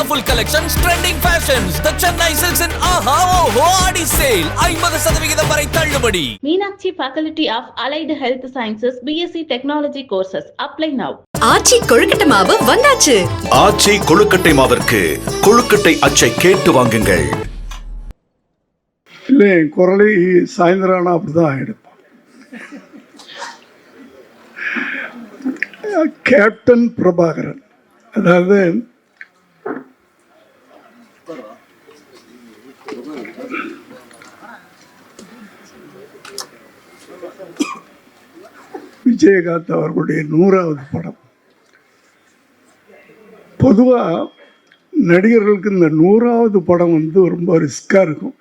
colorful collections, trending fashions. The Chennai Silks in Aha Oho Adi sale. 50% வரை தள்ளுபடி. Meenakshi Faculty of Allied Health Sciences BSc Technology courses. Apply now. ஆச்சி கொழுக்கட்டை மாவு வந்தாச்சு. ஆச்சி கொழுக்கட்டை மாவிற்கு கொழுக்கட்டை அச்சை கேட்டு வாங்குங்கள். இல்லை, குரலை சாயந்தரம் அப்படிதான் எடுப்போம். கேப்டன் பிரபாகரன், அதாவது விஜயகாந்த் அவர்களுடைய 100வது படம். பொதுவாக நடிகர்களுக்கு இந்த 100வது படம் ரொம்ப ரிஸ்காக இருக்கும்.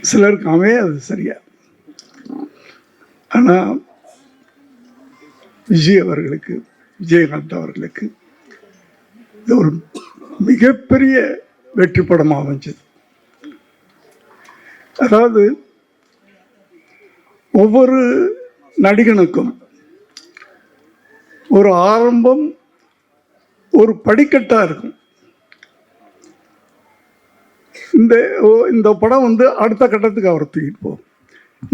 சிலருக்கு அமையாது சரியா. ஆனால் விஜயகாந்த் அவர்களுக்கு இது ஒரு மிகப்பெரிய வெற்றி படமாக அமைஞ்சது. அதாவது ஒவ்வொரு நடிகனுக்கும் ஒரு ஆரம்பம், ஒரு படிக்கட்டாக இருக்கும். இந்த படம் அடுத்த கட்டத்துக்கு அவர் தூக்கிட்டு போகும்,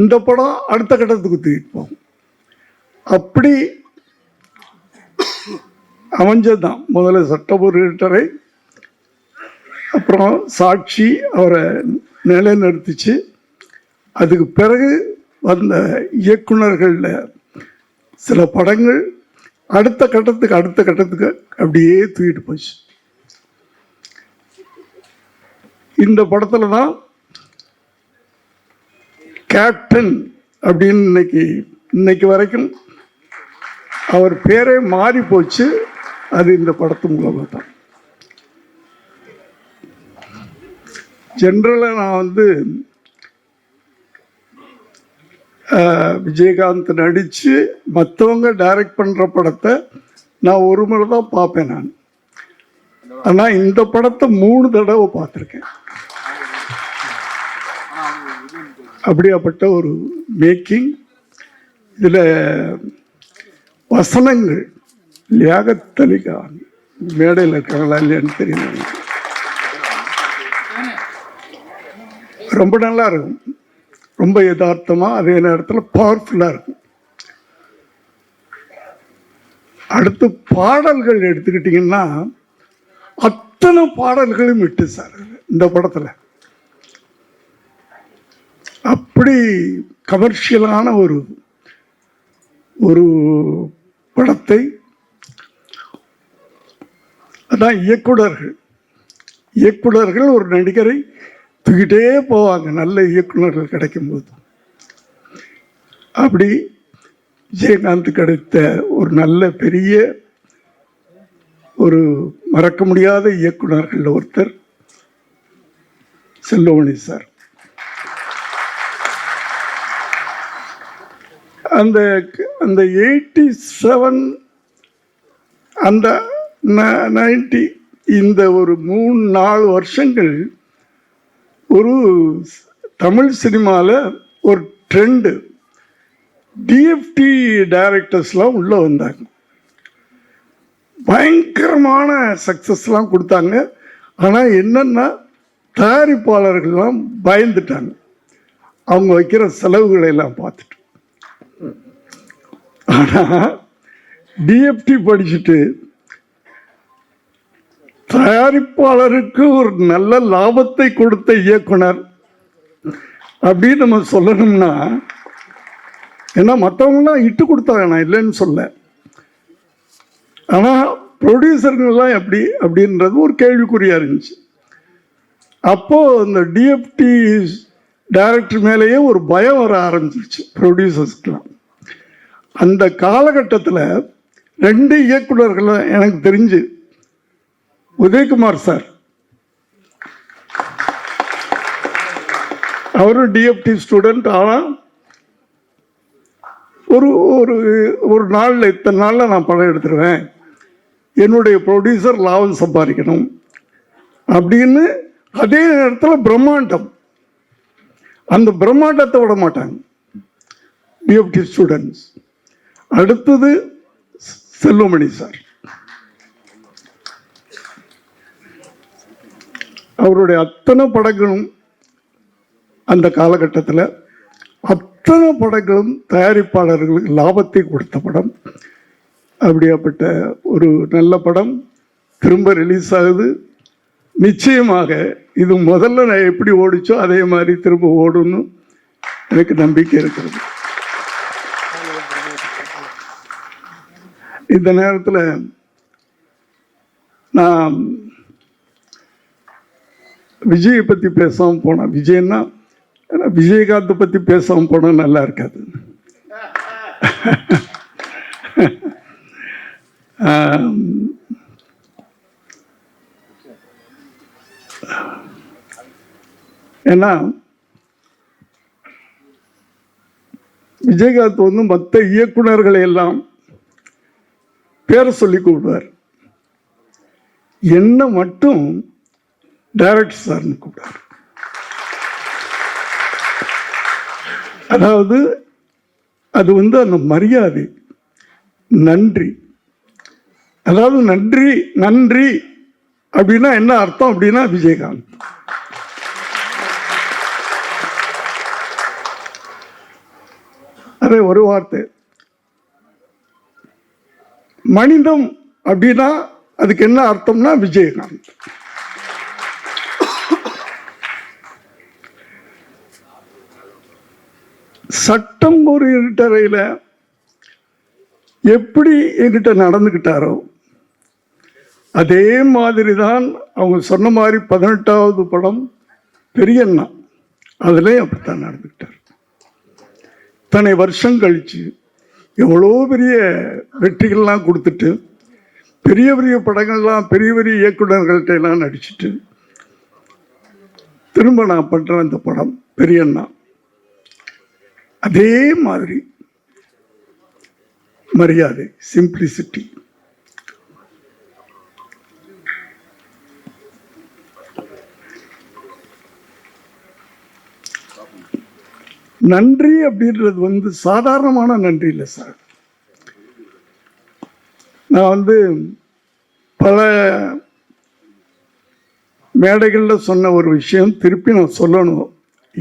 இந்த படம் அடுத்த கட்டத்துக்கு தூக்கிட்டு போகும். அப்படி அமைஞ்சதுதான். முதல்ல சட்டபுரட்டரை, அப்புறம் சாட்சி அவரை நிலைநிறுத்திச்சு. அதுக்கு பிறகு வந்த இயக்குனர்களில் சில படங்கள் அடுத்த கட்டத்துக்கு அப்படியே தூக்கிட்டு போச்சு. இந்த படத்துல தான் கேப்டன் அப்படின்னு இன்னைக்கு வரைக்கும் அவர் பேரே மாறி போச்சு. அது இந்த படத்து மூலமாக தான். ஜென்ரலாக நான் விஜயகாந்த் நடித்து மற்றவங்க டைரக்ட் பண்ணுற படத்தை நான் ஒரு முறை தான் பார்ப்பேன் நான். ஆனால் இந்த படத்தை 3 தடவை பார்த்துருக்கேன். அப்படியாப்பட்ட ஒரு மேக்கிங். இதில் வசனங்கள் லியாகத்தலிகா மேடையில் இருக்காங்களா இல்லையான்னு தெரியல, ரொம்ப நல்லா இருக்கும். ரொம்ப யதார்த்தமாக, அதே நேரத்தில் பவர்ஃபுல்லாக இருக்கும். அடுத்து பாடல்கள் எடுத்துக்கிட்டிங்கன்னா அத்தனை பாடல்களும் விட்டு சார் இந்த படத்தில். அப்படி கமர்ஷியலான ஒரு படத்தை, அதான் இயக்குனர்கள் ஒரு நடிகரை தூக்கிட்டே போவாங்க நல்ல இயக்குனர்கள் கிடைக்கும்போது. அப்படி விஜயகாந்த் கிடைத்த ஒரு நல்ல பெரிய ஒரு மறக்க முடியாத இயக்குனர்கள் ஒருத்தர் செல்வமணி சார். அந்த 87 அந்த 90 இந்த ஒரு 3-4 வருஷங்கள் ஒரு தமிழ் சினிமாவில் ஒரு ட்ரெண்டு. டிஎஃப்டி டைரக்டர்ஸ்லாம் உள்ளே வந்தாங்க, பயங்கரமான சக்ஸஸ்லாம் கொடுத்தாங்க. ஆனால் என்னென்னா தயாரிப்பாளர்கள்லாம் பயந்துட்டாங்க, அவங்க வைக்கிற செலவுகளை எல்லாம் பார்த்துட்டு. ஆனால் டிஎஃப்டி படிச்சுட்டு தயாரிப்பாளருக்கு ஒரு நல்ல லாபத்தை கொடுத்த இயக்குனர் அப்படின்னு நம்ம சொல்லணும்னா, ஏன்னா மற்றவங்களாம் இட்டு கொடுத்தாங்க, நான் இல்லைன்னு சொல்ல. ஆனால் ப்ரொடியூசருங்கெல்லாம் எப்படி அப்படின்றது ஒரு கேள்விக்குறியாக இருந்துச்சு. அப்போது இந்த டிஎஃப்டி டைரக்டர் மேலேயே ஒரு பயம் வர ஆரம்பிச்சிருச்சு ப்ரொடியூசர்ஸ்க்கெலாம். அந்த காலகட்டத்தில் 2 இயக்குனர்கள் எனக்கு தெரிஞ்சு, உதயகுமார் சார், அவரும் டிஎஃப்டி ஸ்டூடெண்ட். ஆனால் ஒரு நாளில் இத்தனை நாளில் நான் படம் எடுத்துருவேன், என்னுடைய ப்ரொடியூசர் லாபம் சம்பாதிக்கணும் அப்படின்னு. அதே நேரத்தில் பிரம்மாண்டம், அந்த பிரம்மாண்டத்தை விட மாட்டாங்க டிஎஃப்டி ஸ்டூடெண்ட்ஸ். அடுத்தது செல்வமணி சார். அவருடைய அத்தனை படங்களும் அந்த காலகட்டத்தில் அத்தனை படங்களும் தயாரிப்பாளர்களுக்கு லாபத்தை கொடுத்த படம். அப்படியாப்பட்ட ஒரு நல்ல படம் திரும்ப ரிலீஸ் ஆகுது. நிச்சயமாக இது முதல்ல நான் எப்படி ஓடிச்சோ அதே மாதிரி திரும்ப ஓடுன்னு எனக்கு நம்பிக்கை இருக்கிறது. இந்த நேரத்தில் நான் விஜயை பற்றி பேசாமல் போனேன். விஜய்னா விஜயகாந்தை பற்றி பேசாமல் போனால் நல்லா இருக்காது. ஏன்னா விஜயகாந்த் வந்து மற்ற இயக்குநர்களை எல்லாம் பேரை சொல்லி கூப்பிடுவார், என்ன மட்டும் டைரக்டர் சார்னு கூப்பிடுவார். அதாவது அது வந்து அந்த மரியாதை, நன்றி. அதாவது நன்றி நன்றி அப்படின்னா என்ன அர்த்தம் அப்படின்னா விஜயகாந்த். அதே ஒரு வார்த்தை மனிதம் அப்படின்னா அதுக்கு என்ன அர்த்தம்னா விஜயகாந்த். சட்டம் ஒரு இருட்டறையில் எப்படி என்கிட்ட நடந்துக்கிட்டாரோ அதே மாதிரி தான் அவங்க சொன்ன மாதிரி 18வது படம் பெரியண்ணா அதுலேயும் அப்படித்தான் நடந்துக்கிட்டார். இத்தனை வருஷம் கழிச்சு எவ்வளோ பெரிய வெற்றிகள்லாம் கொடுத்துட்டு பெரிய பெரிய படங்கள்லாம் பெரிய பெரிய இயக்குநர்கள்ட்ட எல்லாம் நடிச்சுட்டு திரும்ப நான் பண்ணுறேன் அந்த படம் பெரியண்ணா. அதே மாதிரி மரியாதை, சிம்பிளிசிட்டி. நன்றி அப்படின்றது வந்து சாதாரணமான நன்றி இல்லை சார். நான் வந்து பல மேடைகளில் சொன்ன ஒரு விஷயம் திருப்பி நான் சொல்லணும்.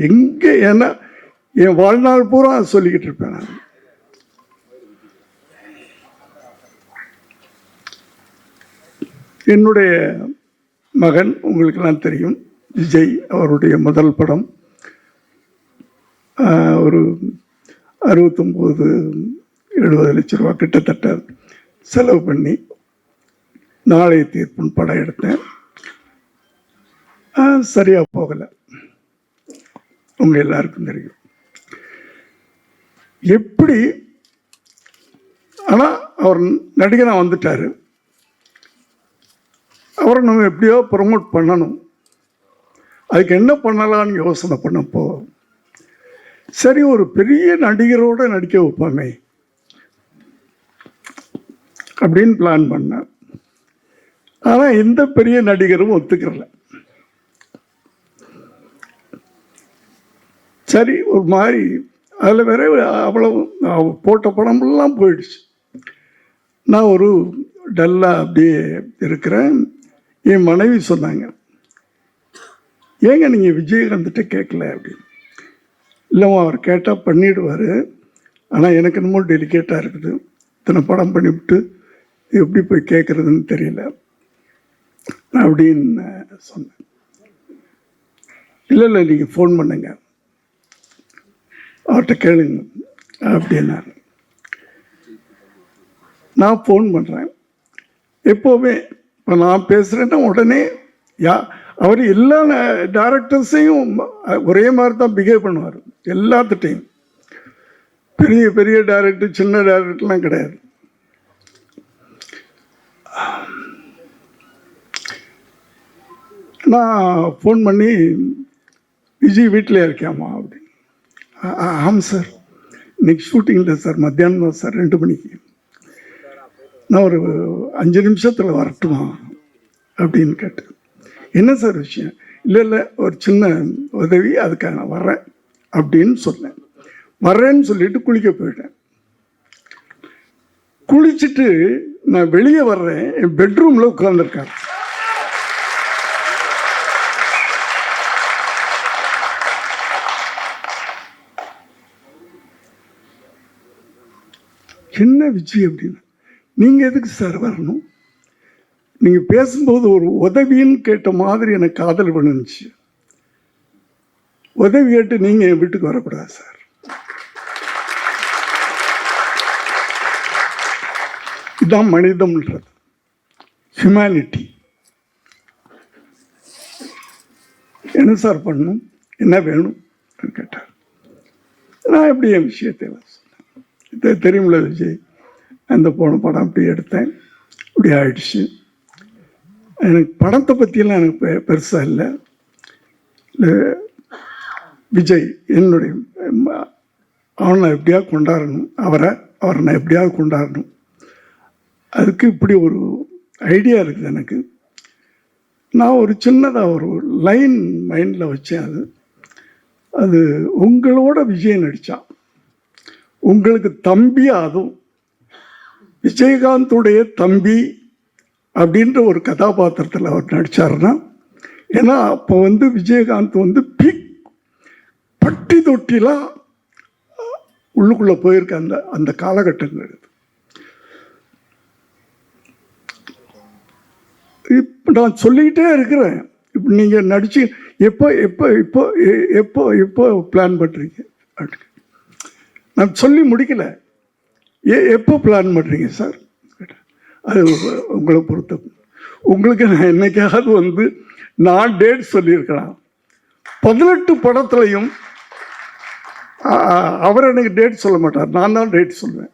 எங்கே ஏன்னா என் வாழ்நாள் பூரா சொல்லிக்கிட்டு இருப்பேன் நான். என்னுடைய மகன் உங்களுக்கெல்லாம் தெரியும், விஜய், அவருடைய முதல் படம் ஒரு 69-70 லட்ச ரூபா கிட்டத்தட்ட செலவு பண்ணி நாளைய தீர்ப்புன்னு படம் எடுத்தேன். சரியாக போகலை, உங்கள் எல்லாருக்கும் தெரியும் எப்படி. ஆனால் அவர் நடிகனாக வந்துட்டார், அவரை நம்ம எப்படியோ ப்ரமோட் பண்ணணும். அதுக்கு என்ன பண்ணலான்னு யோசனை பண்ணப்போ சரி ஒரு பெரிய நடிகரோடு நடிக்க வைப்பாமே அப்படின்னு பிளான் பண்ணேன். ஆனால் எந்த பெரிய நடிகரும் ஒத்துக்கிறல. சரி ஒரு மாதிரி அதில் வேற அவ்வளவு போட்ட படமெல்லாம் போயிடுச்சு. நான் ஒரு டல்லாக அப்படியே இருக்கிறேன். என் மனைவி சொன்னாங்க, ஏங்க நீங்கள் விஜயகாந்த்கிட்ட கேட்கல அப்படின்னு. இல்லைம்மா அவர் கேட்டால் பண்ணிவிடுவார், ஆனால் எனக்கு என்னமோ டெலிகேட்டாக இருக்குது, இத்தனை படம் பண்ணிவிட்டு எப்படி போய் கேட்குறதுன்னு தெரியல அப்படின்னு சொன்னேன். இல்லை இல்லை நீங்கள் ஃபோன் பண்ணுங்க, அவர்கிட்ட கேளுங்க அப்படின்னாரு. நான் ஃபோன் பண்ணுறேன். எப்போவுமே இப்போ நான் பேசுகிறேன்னா உடனே அவர் எல்லா டைரக்டர்ஸையும் ஒரே மாதிரி தான் பிஹேவ் பண்ணுவார். எல்லாத்துட்டையும் பெரிய பெரிய டைரக்டர் சின்ன டைரக்டர்லாம் கிடையாது. நான் ஃபோன் பண்ணி விஜய் வீட்டில் இருக்காமா அப்படின்னு. ஆமாம் சார், இன்னைக்கு ஷூட்டிங் இல்லை சார், மத்தியானம் தான் சார், 2 மணிக்கு. நான் ஒரு 5 நிமிஷத்தில் வரட்டுமா அப்படின்னு கேட்டேன். என்ன சார் விஷயம்? இல்லை இல்லை ஒரு சின்ன உதவி, அதுக்காக நான் வர்றேன் அப்படின்னு சொன்னேன். வர்றேன்னு சொல்லிட்டு குளிக்க போயிட்டேன். குளிச்சுட்டு நான் வெளியே வர்றேன், என் பெட்ரூமில் உட்கார்ந்துருக்காரு. என்ன விஜய் அப்படின்னு, நீங்கள் எதுக்கு சார் வரணும்? நீங்கள் பேசும்போது ஒரு உதவின்னு கேட்ட மாதிரி எனக்கு காதல் பண்ணுச்சு. உதவி கேட்டு நீங்கள் என் வீட்டுக்கு வரக்கூடாது சார். இதுதான் மனிதம்ன்றது, ஹியூமனிட்டி. என்ன சார் பண்ணணும், என்ன வேணும் கேட்டார். நான் எப்படி என் விஷயத்தை சொன்னேன். இது தெரியுமில்ல விஜய், அந்த போன படம் அப்படி எடுத்தேன், இப்படி ஆயிடுச்சு. எனக்கு படத்தை பற்றியெல்லாம் எனக்கு பெருசாக இல்லை. விஜய் என்னுடைய அவனை எப்படியாவது கொண்டாடணும், அவரை நான் எப்படியாவது கொண்டாடணும். அதுக்கு இப்படி ஒரு ஐடியா இருக்குது எனக்கு. நான் ஒரு சின்னதாக ஒரு லைன் மைண்டில் வச்சேன். அது உங்களோட விஜய் நடித்தான், உங்களுக்கு தம்பி, அதுவும் விஜயகாந்துடைய தம்பி அப்படின்ற ஒரு கதாபாத்திரத்தில் அவர் நடித்தார்னா, ஏன்னா அப்போ விஜயகாந்த் பீக் பட்டி தொட்டிலாம் உள்ளுக்குள்ளே போயிருக்க அந்த காலகட்டங்கள். இப்போ நான் சொல்லிக்கிட்டே இருக்கிறேன். இப்போ நீங்கள் நடிச்சு எப்போ எப்போ இப்போ எப்போ எப்போ பிளான் பண்ணுறீங்க? நான் சொல்லி முடிக்கலை. எப்போ பிளான் பண்ணுறீங்க சார்? அது உங்களை பொறுத்த. உங்களுக்கு நான் என்னைக்காவது நான் டேட் சொல்லியிருக்கலாம். 18 படத்துலையும் அவர் எனக்கு டேட் சொல்ல மாட்டார், நான் தான் டேட் சொல்லுவேன்.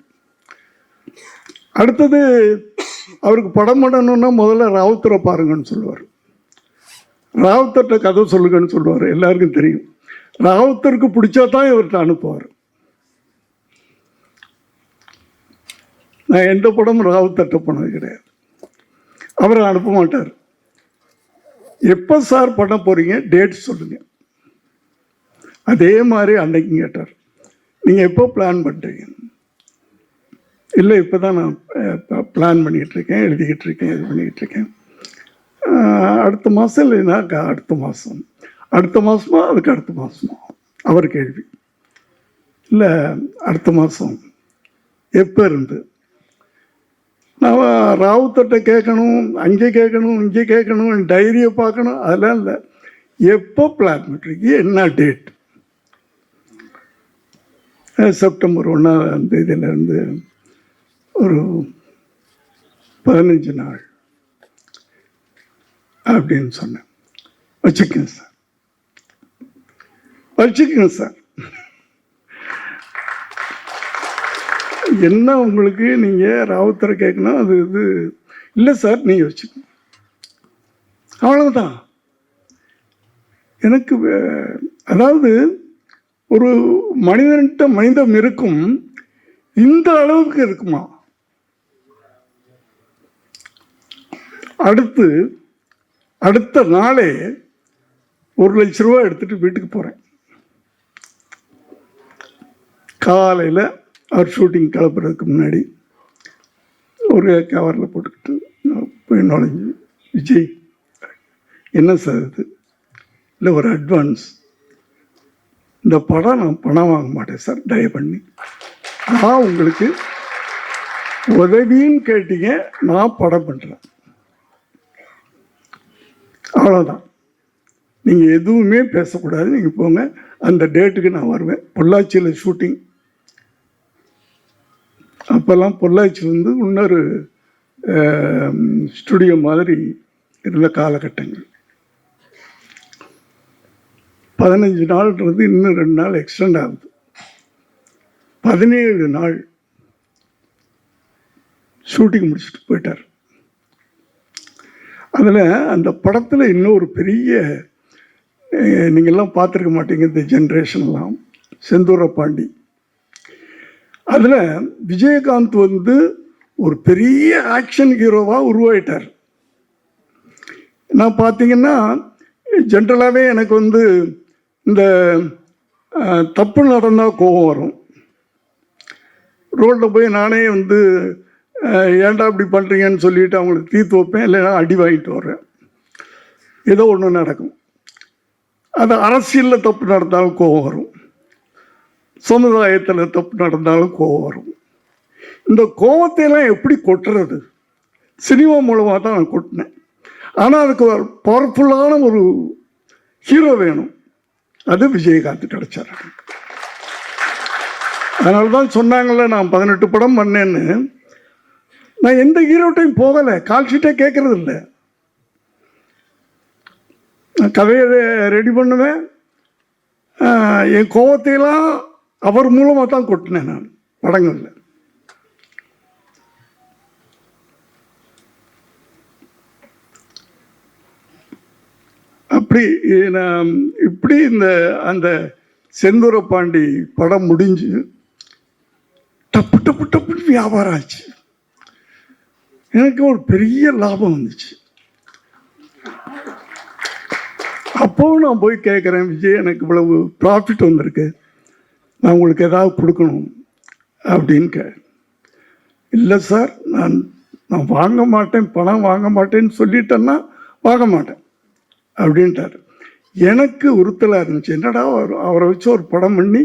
அடுத்தது அவருக்கு படம் பண்ணணுன்னா முதல்ல ராவுத்தரை பாருங்கன்னு சொல்லுவார். ராவுத்தர்கிட்ட கதை சொல்லுங்கன்னு சொல்லுவார். எல்லாருக்கும் தெரியும். ராவுத்தருக்கு பிடிச்சா தான் இவர்கிட்ட அனுப்புவார். நான் எந்த படமும் ராவுத்தர்கிட்ட போனது கிடையாது. அவரை அனுப்ப மாட்டார். எப்போ சார் பண்ண போகிறீங்க, டேட் சொல்லுங்கள். அதே மாதிரி அன்னைக்கு கேட்டார், நீங்கள் எப்போ பிளான் பண்ணுறீங்க? இல்லை, இப்போ தான் நான் பிளான் பண்ணிகிட்ருக்கேன், எழுதிக்கிட்டு இருக்கேன், இது பண்ணிக்கிட்டு இருக்கேன். அடுத்த மாதம் இல்லைன்னா அடுத்த மாதம், அடுத்த மாதமா அதுக்கு அடுத்த மாதமா? அவர் கேள்வி. இல்லை, அடுத்த மாதம். எப்போ இருந்து? நான் ராவுத்தர்கிட்ட கேட்கணும், அங்கே கேட்கணும், இங்கே கேட்கணும், டைரியை பார்க்கணும், அதெல்லாம் இல்லை. எப்போ பிளான் பண்ணுறீங்க, என்ன டேட்? செப்டம்பர் 1 ஒரு 15 நாள் அப்படின்னு சொன்னேன். வச்சுக்கோங்க சார், வச்சுக்கோங்க சார். என்ன உங்களுக்கு, நீங்கள் ராவுத்தரை கேட்கணும், அது இது இல்லை சார், நீங்கள் வச்சுக்கணும், அவ்வளவுதான். எனக்கு அதாவது ஒரு மனிதன்கிட்ட மனிதம் இருக்கும், இந்த அளவுக்கு இருக்குமா? அடுத்த நாளே 1 லட்ச ரூபா எடுத்துட்டு வீட்டுக்கு போகிறேன். காலையில் அவர் ஷூட்டிங் கிளப்புறதுக்கு முன்னாடி ஒரு கவரில் போட்டுக்கிட்டு போய் நுழைஞ்சு, விஜய் என்ன சார் இது? இல்லை, ஒரு அட்வான்ஸ். இந்த படம் நான் பணம் வாங்க மாட்டேன் சார், தயவு பண்ணி. நான் உங்களுக்கு உதவின்னு கேட்டீங்க, நான் படம் பண்ணுறேன், அவ்வளோதான். நீங்கள் எதுவுமே பேசக்கூடாது, நீங்கள் போங்க. அந்த டேட்டுக்கு நான் வருவேன். பொள்ளாச்சியில் ஷூட்டிங். அப்போல்லாம் பொள்ளாச்சி இன்னொரு ஸ்டுடியோ மாதிரி இருந்த காலகட்டங்கள். 15 நாள்ன்றது இன்னும் 2 நாள் எக்ஸ்டெண்ட் ஆகுது. 17 நாள் ஷூட்டிங் முடிச்சுட்டு போயிட்டார். அதில் அந்த படத்தில் இன்னும் ஒரு பெரிய, நீங்கள்லாம் பார்த்துருக்க மாட்டீங்க இந்த ஜென்ரேஷன்லாம், செந்தூர பாண்டி. அதில் விஜயகாந்த் ஒரு பெரிய ஆக்ஷன் ஹீரோவாக உருவாயிட்டார். நான் பார்த்தீங்கன்னா ஜென்ரலாகவே எனக்கு இந்த தப்பு நடந்தால் கோபம் வரும். ரோட்டில் போய் நானே ஏன்டா இப்படி பண்ணுறீங்கன்னு சொல்லிவிட்டு அவங்களுக்கு தீர்த்து வைப்பேன், இல்லைன்னா அடி வாங்கிட்டு வர்றேன். ஏதோ ஒன்று நடக்கும். அது அரசியலில் தப்பு நடந்தாலும் கோபம் வரும், சமுதாயத்தில் தப்பு நடந்தாலும் கோபம் வரும். இந்த கோவத்தையெல்லாம் எப்படி கொட்டுறது, சினிமா மூலமாக தான் நான் கொட்டினேன். ஆனால் அதுக்கு ஒரு பவர்ஃபுல்லான ஒரு ஹீரோ வேணும், அது விஜயகாந்த் கிடைச்சார். அதனால தான் சொன்னாங்கள்ல நான் 18 படம் பண்ணேன்னு. நான் எந்த ஹீரோட்டையும் போகலை, கால் ஷீட்டே கேட்கறது இல்லை. நான் கதையை ரெடி பண்ணுவேன், என் கோவத்தையெல்லாம் அவர் மூலமாக தான் கொட்டினேன் நான் படங்களில். அப்படி நான் இப்படி அந்த செந்தூர பாண்டி படம் முடிஞ்சு டப்பு டப்பு டப்புன்னு வியாபாரம் ஆச்சு. எனக்கு ஒரு பெரிய லாபம் வந்துச்சு. அப்போவும் நான் போய் கேட்குறேன், விஜய் எனக்கு இவ்வளவு ப்ராஃபிட் வந்திருக்கு, நான் உங்களுக்கு ஏதாவது கொடுக்கணும் அப்படின்னு இல்லை சார், நான் வாங்க மாட்டேன், பணம் வாங்க மாட்டேன்னு சொல்லிட்டேன்னா வாங்க மாட்டேன் அப்படின்ட்டார். எனக்கு உறுத்தலாக இருந்துச்சு, என்னடா அவரை வச்சு ஒரு படம் பண்ணி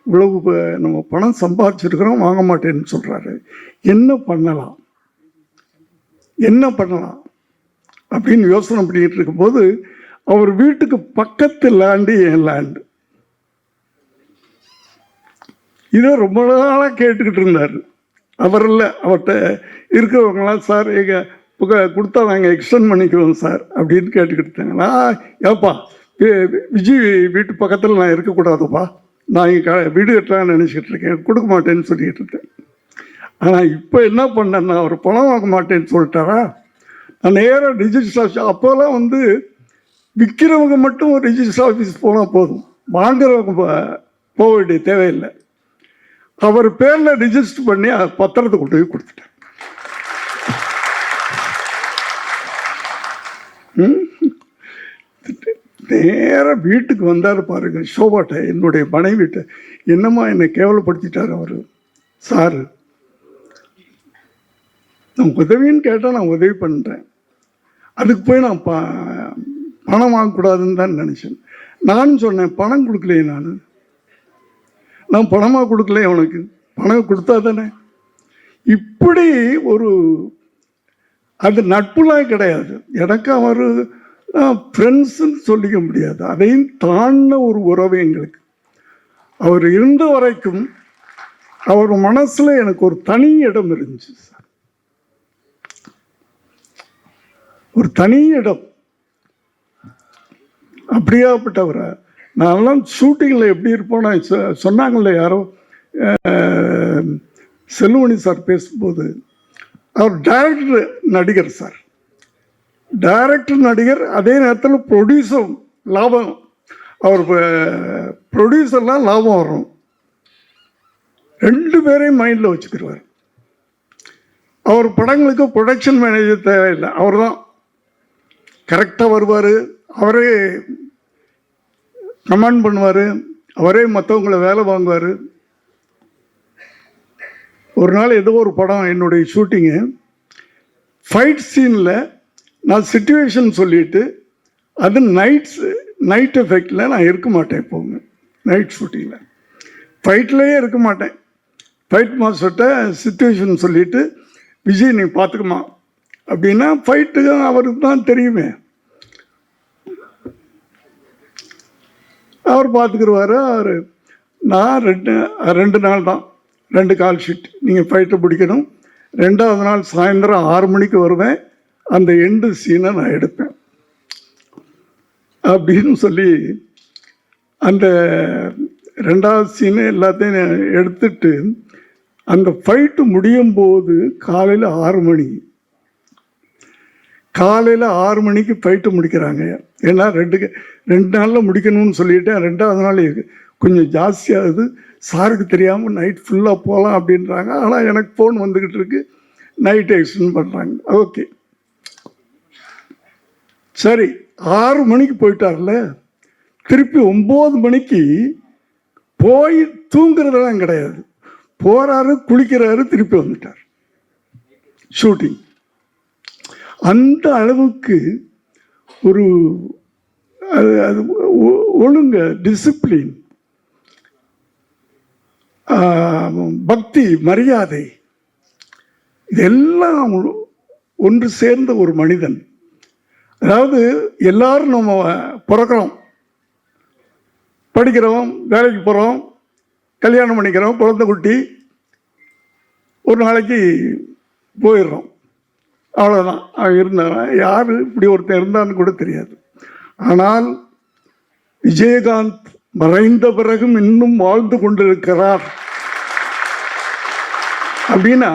இவ்வளவு நம்ம பணம் சம்பாதிச்சிருக்கிறோம், வாங்க மாட்டேன்னு சொல்கிறாரு, என்ன பண்ணலாம் அப்படின்னு யோசனை பண்ணிக்கிட்டு இருக்கும்போது அவர் வீட்டுக்கு பக்கத்து லேண்டு என் லேண்டு. இதை ரொம்ப நாளாக கேட்டுக்கிட்டு இருந்தார். அவர் இல்லை, அவர்கிட்ட இருக்கிறவங்களாம், சார் எங்கள் கொடுத்தா நாங்கள் எக்ஸ்டெண்ட் பண்ணிக்கிறோம் சார் அப்படின்னு கேட்டுக்கிட்டு இருந்தாங்க. நான் ஏப்பா விஜய் வீட்டு பக்கத்தில் நான் இருக்கக்கூடாதுப்பா, நான் இங்கே வீடு கட்டலான்னு நினச்சிக்கிட்டு இருக்கேன், கொடுக்க மாட்டேன்னு சொல்லிக்கிட்டு இருக்கேன். ஆனால் இப்போ என்ன பண்ணேன்னா, அவர் பணம் வாங்க மாட்டேன்னு சொல்லிட்டாரா, நான் நேராக ரிஜிஸ்டர் ஆஃபீஸ், அப்போல்லாம் வந்து விற்கிறவங்க மட்டும் ஒரு ரிஜிஸ்டர் ஆஃபீஸ் போனால் போதும், வாங்குறவங்க போக வேண்டிய தேவையில்லை. அவர் பேரில் ரிஜிஸ்டர் பண்ணி பத்திரத்தை கொண்டு போய் கொடுத்துட்டேன். நேராக வீட்டுக்கு வந்தார் பாருங்க, ஷோபாட்ட, என்னுடைய மனைவிட்ட. என்னம்மா என்னை கேவலப்படுத்திட்டார் அவர். சார், நான் உதவின்னு கேட்டால் நான் உதவி பண்ணுறேன், அதுக்கு போய் நான் பணம் வாங்கக்கூடாதுன்னு தான் நினச்சேன். நானும் சொன்னேன், பணம் கொடுக்கலையே, நான் பணமாக கொடுக்கல, உனக்கு பணம் கொடுத்தா தானே. இப்படி ஒரு அது நட்புலாம் கிடையாது எனக்கு, அவர் ஃப்ரெண்ட்ஸுன்னு சொல்லிக்க முடியாது, அதையும் தாண்டின ஒரு உறவு எங்களுக்கு. அவர் இருந்த வரைக்கும் அவர் மனசில் எனக்கு ஒரு தனி இடம் இருந்துச்சு சார், ஒரு தனி இடம். அப்படியாப்பட்டவரை நான்லாம் ஷூட்டிங்கில் எப்படி இருப்போம், நான் சொன்னாங்கள்ல யாரோ செல்வமணி சார் பேசும்போது, அவர் டைரக்டர் நடிகர் சார், டைரக்டர் நடிகர், அதே நேரத்தில் ப்ரொடியூசர் லாபம், அவர் ப்ரொடியூசர்லாம் லாபம் வரும், ரெண்டு பேரையும் மைண்டில் வச்சுக்கிடுவார். அவர் படங்களுக்கு ப்ரொடக்ஷன் மேனேஜர் தேவையில்லை, அவர் தான் கரெக்டாக வருவார், அவரே கமெண்ட் பண்ணுவார், அவரே மற்றவங்கள வேலை வாங்குவார். ஒரு நாள் ஏதோ ஒரு படம், என்னுடைய ஷூட்டிங்கு, ஃபைட் சீனில் நான் சிச்சுவேஷன் சொல்லிவிட்டு, அது நைட் எஃபெக்டில் நான் இருக்க மாட்டேன் எப்போவுமே, நைட் ஷூட்டிங்கில் ஃபைட்லேயே இருக்க மாட்டேன். ஃபைட் மாஸ்டர்கிட்ட சிச்சுவேஷன் சொல்லிவிட்டு, விஜய் நீ பார்த்துக்குமா அப்படின்னா, ஃபைட்டுக்கு அவருக்கு தான் தெரியுமே, அவர் பார்த்துக்குருவார். அவர் நான் ரெண்டு நாள் தான், 2 கால் ஷீட், நீங்கள் ஃபைட்டை பிடிக்கணும். 2வது நாள் சாயந்தரம் 6 மணிக்கு வருவேன், அந்த எண்டு சீனை நான் எடுப்பேன் அப்படின்னு சொல்லி, அந்த 2வது சீனை எல்லாத்தையும் எடுத்துட்டு, அந்த ஃபைட்டு முடியும் போது காலையில் 6 மணிக்கு ஃபைட்டு முடிக்கிறாங்க. ஏன்னா 2 நாளில் முடிக்கணும்னு சொல்லிவிட்டேன். 2வது நாள் கொஞ்சம் ஜாஸ்தியாகுது, சாருக்கு தெரியாமல் நைட் ஃபுல்லாக போகலாம் அப்படின்றாங்க. ஆனால் எனக்கு ஃபோன் வந்துக்கிட்டு இருக்கு, நைட் எக்ஸ்டெண்ட் பண்ணுறாங்க. ஓகே சரி, 6 மணிக்கு போயிட்டார்ல, திருப்பி 9 மணிக்கு போய் தூங்குறதெல்லாம் கிடையாது, போகிறாரு, குளிக்கிறாரு, திருப்பி வந்துட்டார் ஷூட்டிங். அந்த அளவுக்கு ஒரு அது ஒழுங்க, டிசிப்ளின், பக்தி, மரியாதை, இதெல்லாம் ஒன்று சேர்ந்த ஒரு மனிதன். அதாவது எல்லாரும் நம்ம பிறக்கிறோம், படிக்கிறோம், வேலைக்கு போகிறோம், கல்யாணம் பண்ணிக்கிறோம், குழந்தை குட்டி, ஒரு நாளைக்கு போயிடுறோம். அவ்வளோதான். அவன் இருந்தான். யார் இப்படி ஒருத்தன் இருந்தான்னு கூட தெரியாது. ஆனால் விஜயகாந்த் மறைந்த பிறகும் இன்னும் வாழ்ந்து கொண்டிருக்கிறார் அப்படின்னா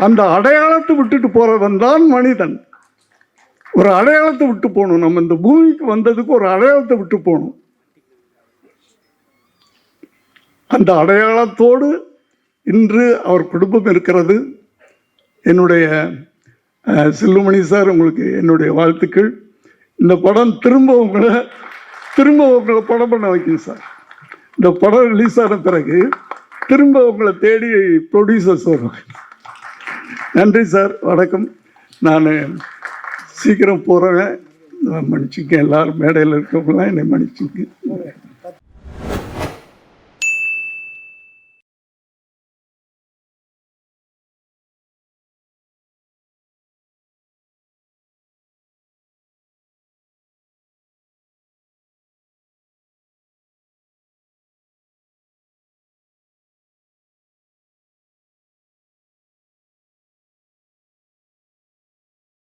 அந்த அடையாளத்தை விட்டுட்டு போறவன் தான் மனிதன். ஒரு அடையாளத்தை விட்டு போகணும். நம்ம இந்த பூமிக்கு வந்ததுக்கு ஒரு அடையாளத்தை விட்டு போகணும். அந்த அடையாளத்தோடு இன்று அவர் குடும்பம் இருக்கிறது. என்னுடைய செல்லுமணி சார், உங்களுக்கு என்னுடைய வாழ்த்துக்கள். இந்த படம் திரும்ப உங்களை படம் பண்ண வைக்கும் சார். இந்த படம் ரிலீஸ் ஆன பிறகு திரும்ப உங்களை தேடி ப்ரொடியூசர்ஸ் வருவாங்க. நன்றி சார், வணக்கம். நான் சீக்கிரம் போகிறேன், மன்னிச்சுக்க. எல்லாரும் மேடையில் இருக்கவங்களாம் என்னை மன்னிச்சுக்க.